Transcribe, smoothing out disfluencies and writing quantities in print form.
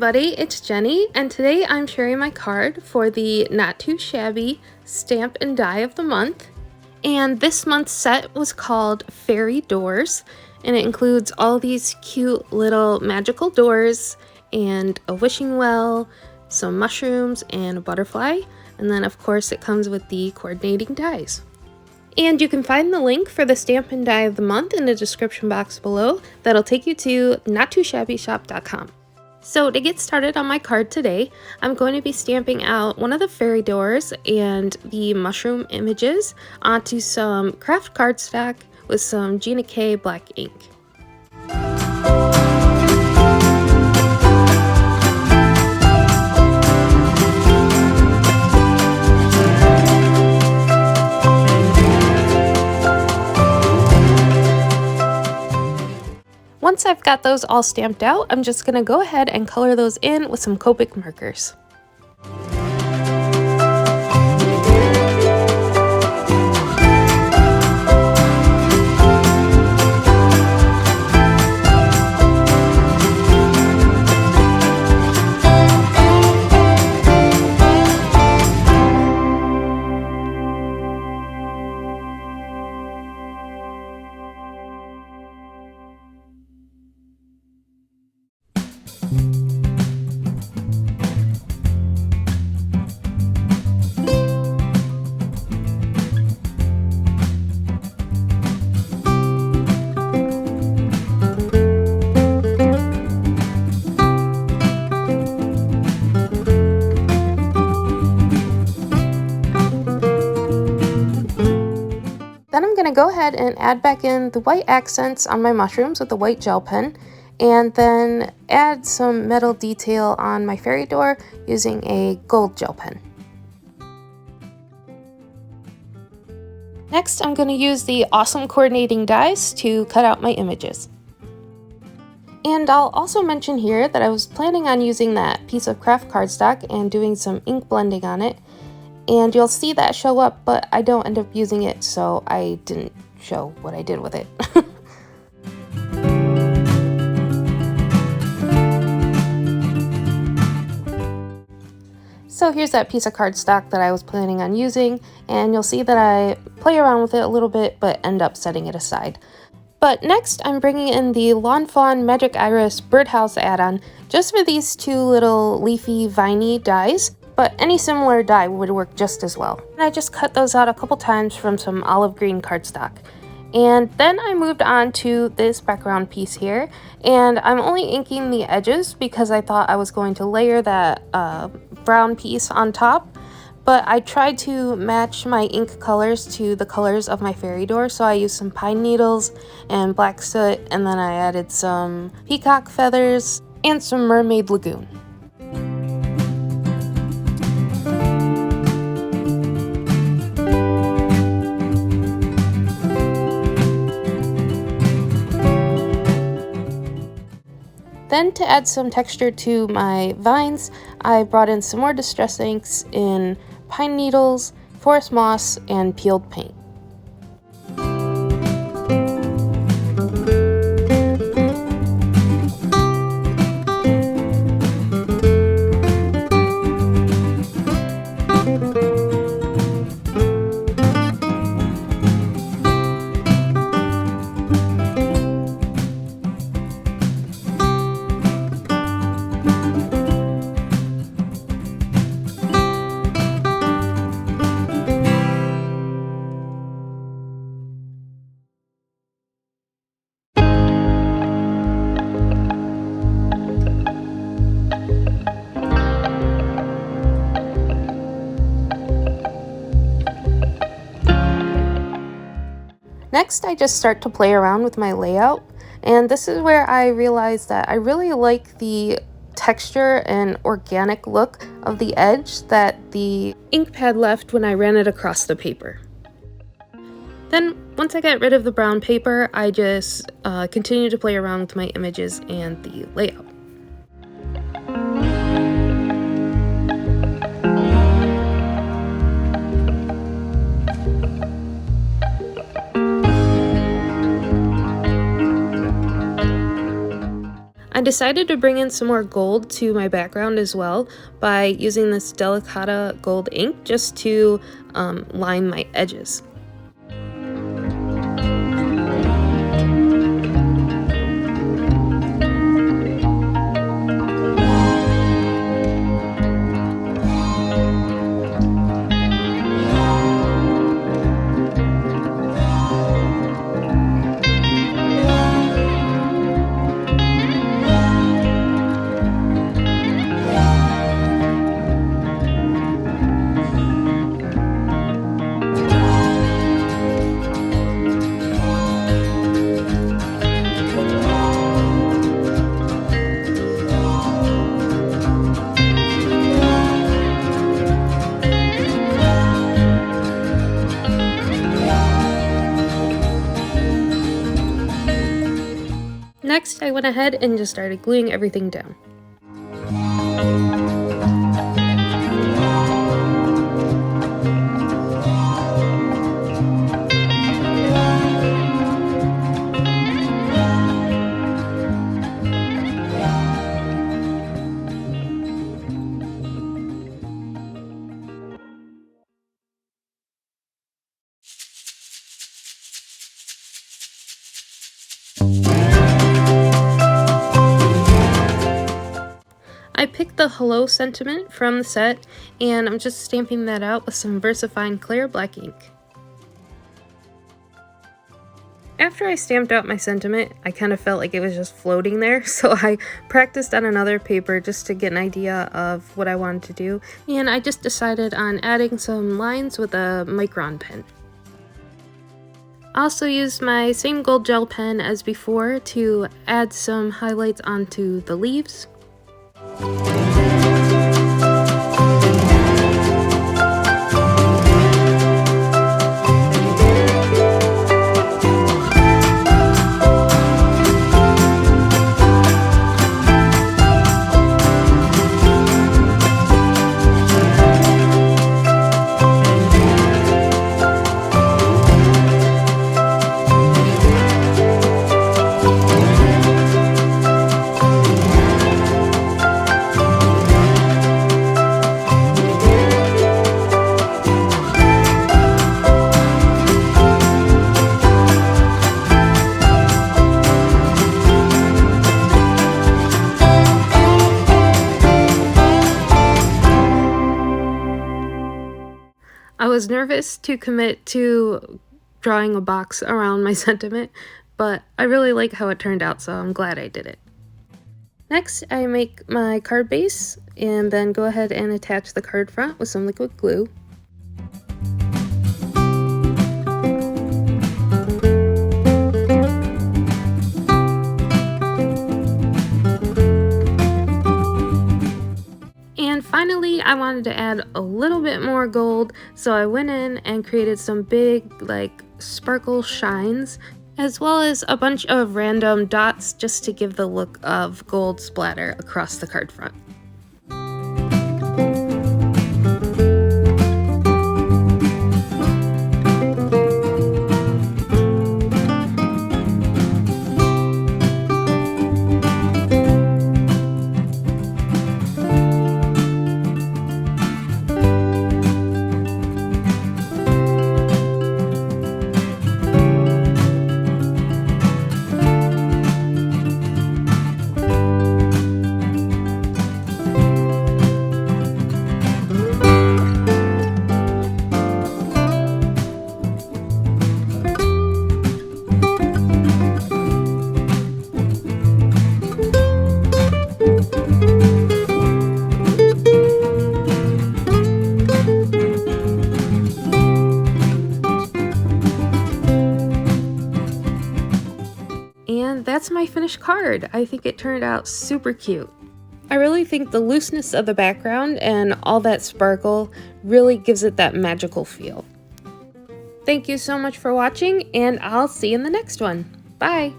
everybody, it's Jenny, and today I'm sharing my card for the Not Too Shabby Stamp and Die of the Month. And this month's set was called Fairy Doors, and it includes all these cute little magical doors and a wishing well, some mushrooms, and a butterfly. And then of course it comes with the coordinating dies. And you can find the link for the Stamp and Die of the Month in the description box below. That'll take you to nottoshabbyshop.com. So to get started on my card today, I'm going to be stamping out one of the fairy doors and the mushroom images onto some craft cardstock with some Gina K black ink. Once I've got those all stamped out, I'm just going to go ahead and color those in with some Copic markers. Then I'm going to go ahead and add back in the white accents on my mushrooms with the white gel pen, and then add some metal detail on my fairy door using a gold gel pen. Next, I'm going to use the awesome coordinating dies to cut out my images. And I'll also mention here that I was planning on using that piece of craft cardstock and doing some ink blending on it. And you'll see that show up, but I don't end up using it, so I didn't show what I did with it. So here's that piece of cardstock that I was planning on using, and you'll see that I play around with it a little bit, but end up setting it aside. But next, I'm bringing in the Lawn Fawn Magic Iris Birdhouse add-on, just for these two little leafy, viney dies. But any similar die would work just as well. And I just cut those out a couple times from some olive green cardstock. And then I moved on to this background piece here, and I'm only inking the edges because I thought I was going to layer that brown piece on top. But I tried to match my ink colors to the colors of my fairy door, so I used some pine needles and black soot, and then I added some peacock feathers and some mermaid lagoon. Then to add some texture to my vines, I brought in some more distress inks in pine needles, forest moss, and peeled paint. Next, I just start to play around with my layout, and this is where I realized that I really like the texture and organic look of the edge that the ink pad left when I ran it across the paper. Then, once I got rid of the brown paper, I just continued to play around with my images and the layout. I decided to bring in some more gold to my background as well by using this Delicata gold ink just to line my edges. Next, I went ahead and just started gluing everything down. I picked the Hello sentiment from the set, and I'm just stamping that out with some VersaFine clear black ink. After I stamped out my sentiment, I kind of felt like it was just floating there, so I practiced on another paper just to get an idea of what I wanted to do, and I just decided on adding some lines with a Micron pen. I also used my same gold gel pen as before to add some highlights onto the leaves. I was nervous to commit to drawing a box around my sentiment, but I really like how it turned out, so I'm glad I did it. Next, I make my card base and then go ahead and attach the card front with some liquid glue. And finally, I wanted to add a little bit more gold, so I went in and created some big, sparkle shines, as well as a bunch of random dots just to give the look of gold splatter across the card front. And that's my finished card. I think it turned out super cute. I really think the looseness of the background and all that sparkle really gives it that magical feel. Thank you so much for watching, and I'll see you in the next one. Bye!